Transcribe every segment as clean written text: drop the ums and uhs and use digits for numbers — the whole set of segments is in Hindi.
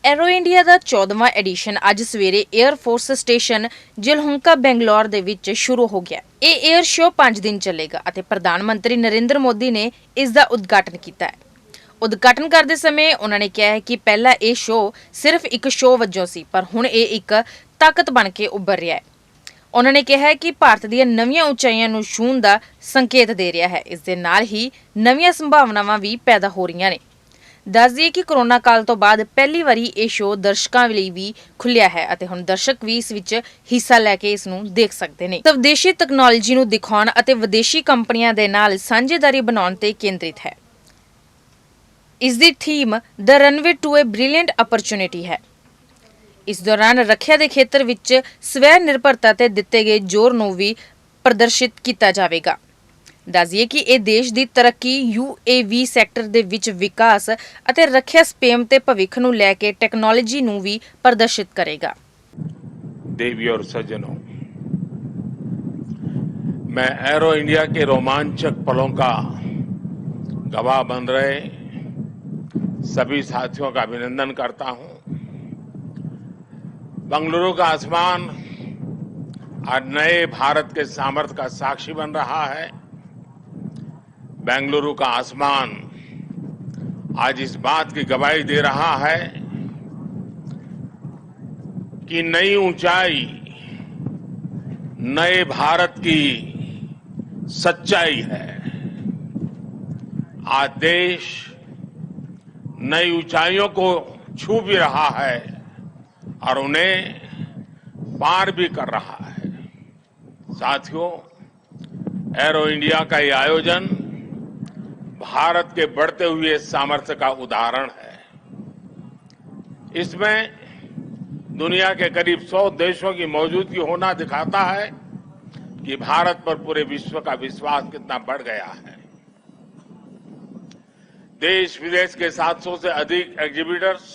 एरो इंडिया ਦਾ 14ਵਾਂ ਐਡੀਸ਼ਨ ਅੱਜ ਸਵੇਰੇ 에ਅਰ ਫੋਰਸ ਸਟੇਸ਼ਨ ਜਲਹੰਕਾ ਬੰਗਲੌਰ ਦੇ ਵਿੱਚ ਸ਼ੁਰੂ ਹੋ ਗਿਆ। ਇਹ 에ਅਰ ਸ਼ੋ 5 ਦਿਨ ਚੱਲੇਗਾ ਅਤੇ ਪ੍ਰਧਾਨ ਮੰਤਰੀ ਨਰਿੰਦਰ ਮੋਦੀ ਨੇ ਇਸ ਦਾ ਉਦਘਾਟਨ ਕੀਤਾ ਹੈ। ਉਦਘਾਟਨ ਕਰਦੇ ਸਮੇਂ ਉਹਨਾਂ ਨੇ ਕਿਹਾ ਹੈ ਕਿ ਪਹਿਲਾਂ ਇਹ ਸ਼ੋ ਸਿਰਫ ਇੱਕ ਸ਼ੋ ਵਜੋਂ ਸੀ, ਪਰ ਹੁਣ ਇਹ ਇੱਕ ਤਾਕਤ ਬਣ ਕੇ ਉੱਭਰ ਰਿਹਾ ਹੈ। ਉਹਨਾਂ ਨੇ ਕਿਹਾ ਹੈ ਕਿ ਭਾਰਤ ਦੀਆਂ ਨਵੀਆਂ ਉਚਾਈਆਂ ਨੂੰ ਛੂਹਣ ਦਾ ਸੰਕੇਤ ਦੇ ਰਿਹਾ ਹੈ। ਇਸ ਦੇ ਨਾਲ ਹੀ ਨਵੀਆਂ ਸੰਭਾਵਨਾਵਾਂ ਵੀ ਪੈਦਾ ਹੋ ਰਹੀਆਂ ਨੇ। ਦੱਸ ਦਈਏ ਕਿ ਕੋਰੋਨਾ ਕਾਲ ਤੋਂ ਬਾਅਦ ਪਹਿਲੀ ਵਾਰੀ ਇਹ ਸ਼ੋਅ ਦਰਸ਼ਕਾਂ ਲਈ ਵੀ ਖੁੱਲਿਆ ਹੈ ਅਤੇ ਹੁਣ ਦਰਸ਼ਕ ਵੀ ਇਸ ਵਿੱਚ ਹਿੱਸਾ ਲੈ ਕੇ ਇਸ ਨੂੰ ਦੇਖ ਸਕਦੇ ਨੇ। ਵਿਦੇਸ਼ੀ ਤਕਨਾਲੋਜੀ ਨੂੰ ਦਿਖਾਉਣ ਅਤੇ ਵਿਦੇਸ਼ੀ ਕੰਪਨੀਆਂ ਦੇ ਨਾਲ ਸਾਂਝੇਦਾਰੀ ਬਣਾਉਣ ਤੇ ਕੇਂਦਰਿਤ ਹੈ। ਇਸ ਦੀ theme the runway to a brilliant opportunity ਹੈ। ਇਸ ਦੌਰਾਨ ਰੱਖਿਆ ਦੇ ਖੇਤਰ ਵਿੱਚ ਸਵੈ ਨਿਰਭਰਤਾ ਤੇ ਦਿੱਤੇ ਗਏ ਜ਼ੋਰ ਨੂੰ ਵੀ ਪ੍ਰਦਰਸ਼ਿਤ ਕੀਤਾ ਜਾਵੇਗਾ। ਦੱਸ ਦਈਏ ਕਿ ਇਹ ਦੇਸ਼ ਦੀ ਤਰੱਕੀ, UAV ਸੈਕਟਰ ਦੇ ਵਿੱਚ ਵਿਕਾਸ ਅਤੇ ਰੱਖਿਆ ਸਪੇਮ ਤੇ ਭਵਿੱਖ ਨੂੰ ਲੈ ਕੇ ਟੈਕਨੋਲੋਜੀ ਨੂੰ ਵੀ ਪ੍ਰਦਰਸ਼ਿਤ ਕਰੇਗਾ। देवी और सज्जनों, मैं एरो इंडिया के रोमांचक पलों का गवाह बन रहे सभी साथियों का अभिनंदन करता हूं। बंगलुरु का आसमान आज नए भारत के सामर्थ्य का साक्षी बन रहा है। बेंगलुरु का आसमान आज इस बात की गवाही दे रहा है कि नई ऊंचाई नए भारत की सच्चाई है। आज देश नई ऊंचाइयों को छू भी रहा है और उन्हें पार भी कर रहा है। साथियों, एरो इंडिया का ये आयोजन भारत के बढ़ते हुए सामर्थ्य का उदाहरण है। इसमें दुनिया के करीब 100 देशों की मौजूदगी होना दिखाता है कि भारत पर पूरे विश्व का विश्वास कितना बढ़ गया है। देश विदेश के 700 से अधिक एग्जीबिटर्स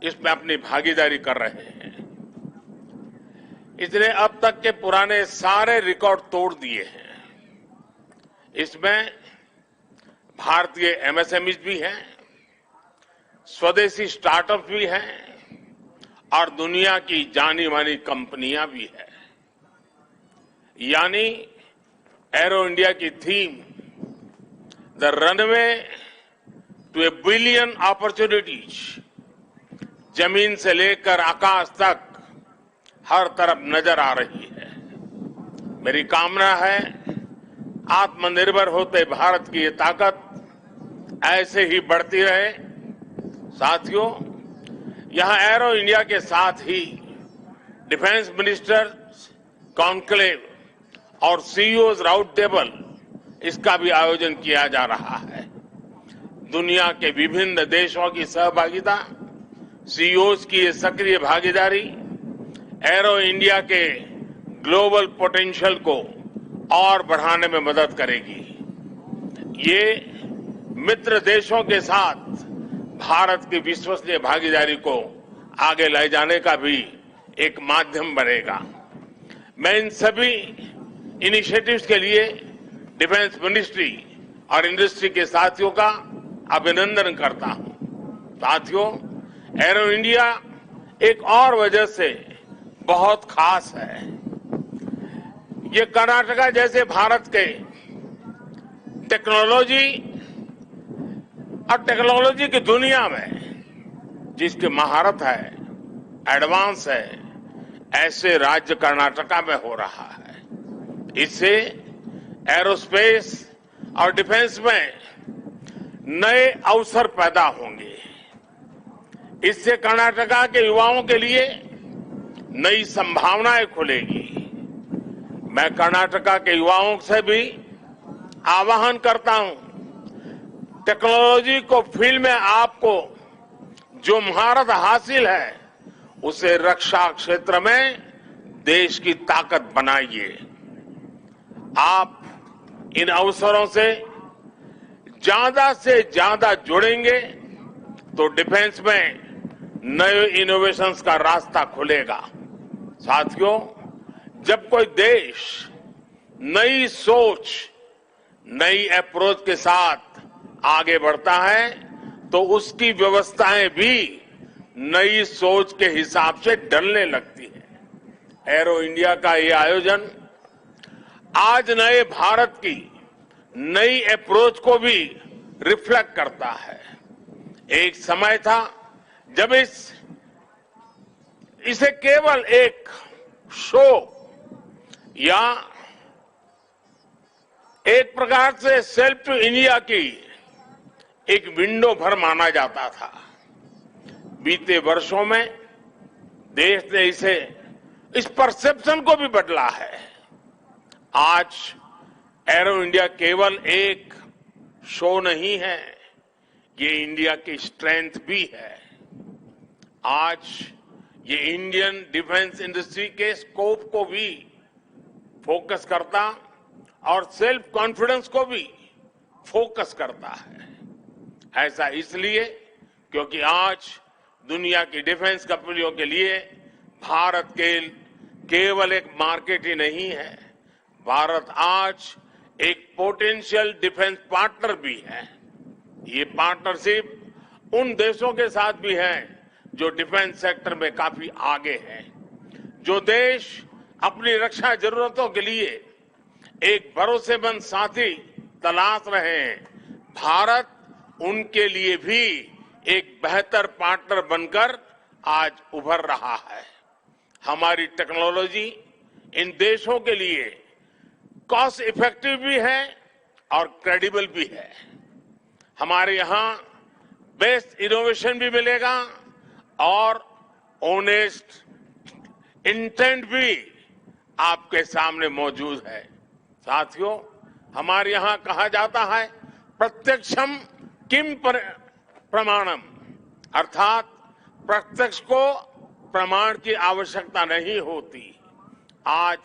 इसमें अपनी भागीदारी कर रहे हैं। इसने अब तक के पुराने सारे रिकॉर्ड तोड़ दिए हैं। इसमें भारतीय MSMEs भी हैं, स्वदेशी स्टार्टअप भी हैं और दुनिया की जानी मानी कंपनियां भी हैं। यानी एरो इंडिया की theme the runway to a billion opportunities जमीन से लेकर आकाश तक हर तरफ नजर आ रही है। मेरी कामना है आत्मनिर्भर होते भारत की ये ताकत ऐसे ही बढ़ती रहे। साथियों, यहां एरो इंडिया के साथ ही डिफेंस मिनिस्टर्स कॉन्क्लेव और CEOs राउंड टेबल इसका भी आयोजन किया जा रहा है। दुनिया के विभिन्न देशों की सहभागिता, CEOs की ये सक्रिय भागीदारी एरो इंडिया के ग्लोबल पोटेंशियल को और बढ़ाने में मदद करेगी। ये मित्र देशों के साथ भारत की विश्वसनीय भागीदारी को आगे ले जाने का भी एक माध्यम बनेगा। मैं इन सभी इनिशिएटिव्स के लिए डिफेंस मिनिस्ट्री और इंडस्ट्री के साथियों का अभिनंदन करता हूं। साथियों, एरो इंडिया एक और वजह से बहुत खास है। ये कर्नाटका जैसे भारत के टेक्नोलॉजी और टेक्नोलॉजी की दुनिया में जिसकी महारत है, एडवांस है, ऐसे राज्य कर्नाटका में हो रहा है। इससे एरोस्पेस और डिफेंस में नए अवसर पैदा होंगे। इससे कर्नाटका के युवाओं के लिए नई संभावनाएं खुलेगी। मैं कर्नाटका के युवाओं से भी आह्वान करता हूं, टेक्नोलॉजी को फील्ड में आपको जो महारत हासिल है उसे रक्षा क्षेत्र में देश की ताकत बनाइए। आप इन अवसरों से ज्यादा जुड़ेंगे तो डिफेंस में नए इनोवेशंस का रास्ता खुलेगा। साथियों, जब कोई देश नई सोच, नई अप्रोच के साथ आगे बढ़ता है तो उसकी व्यवस्थाएं भी नई सोच के हिसाब से ढलने लगती है। एरो इंडिया का ये आयोजन आज नए भारत की नई अप्रोच को भी रिफ्लेक्ट करता है। एक समय था जब इसे केवल एक शो या एक प्रकार से सेल्फ टू इंडिया की एक विंडो भर माना जाता था। बीते वर्षों में देश ने इस परसेप्शन को भी बदला है। आज एरो इंडिया केवल एक शो नहीं है, ये इंडिया की स्ट्रेंथ भी है। आज ये इंडियन डिफेंस इंडस्ट्री के स्कोप को भी फोकस करता और सेल्फ कॉन्फिडेंस को भी फोकस करता है। ऐसा इसलिए क्योंकि आज दुनिया की डिफेंस कंपनियों के लिए भारत केवल एक मार्केट ही नहीं है, भारत आज एक पोटेंशियल डिफेंस पार्टनर भी है। ये पार्टनरशिप उन देशों के साथ भी है जो डिफेंस सेक्टर में काफी आगे हैं, जो देश अपनी रक्षा जरूरतों के लिए एक भरोसेमंद साथी तलाश रहे हैं। भारत उनके लिए भी एक बेहतर पार्टनर बनकर आज उभर रहा है। हमारी टेक्नोलॉजी इन देशों के लिए कॉस्ट इफेक्टिव भी है और क्रेडिबल भी है। हमारे यहां बेस्ट इनोवेशन भी मिलेगा और ऑनेस्ट इंटेंट भी आपके सामने मौजूद है। साथियों, हमारे यहां कहा जाता है प्रत्यक्षम किम प्रमाणम, अर्थात प्रत्यक्ष को प्रमाण की आवश्यकता नहीं होती। आज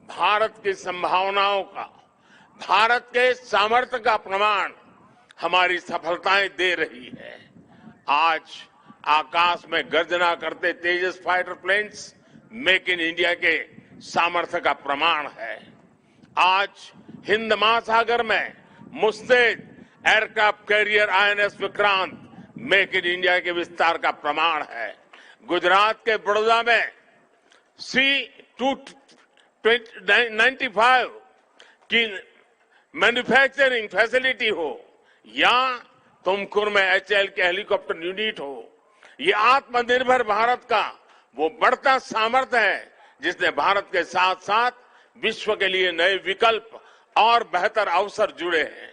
भारत की संभावनाओं का, भारत के सामर्थ्य का प्रमाण हमारी सफलताएं दे रही है। आज आकाश में गर्जना करते Tejas fighter planes make in India के सामर्थ्य का प्रमाण है। आज हिंद महासागर में मुस्तैद aircraft carrier INS Vikrant make in India के विस्तार का प्रमाण है। गुजरात के बड़ौदा में C-295 की मैन्युफैक्चरिंग फैसिलिटी हो या तुमकुर में HAL के हेलीकॉप्टर यूनिट हो, ये आत्मनिर्भर भारत का वो बढ़ता सामर्थ्य है जिसने भारत के साथ साथ विश्व के लिए नए विकल्प और बेहतर अवसर जुड़े हैं।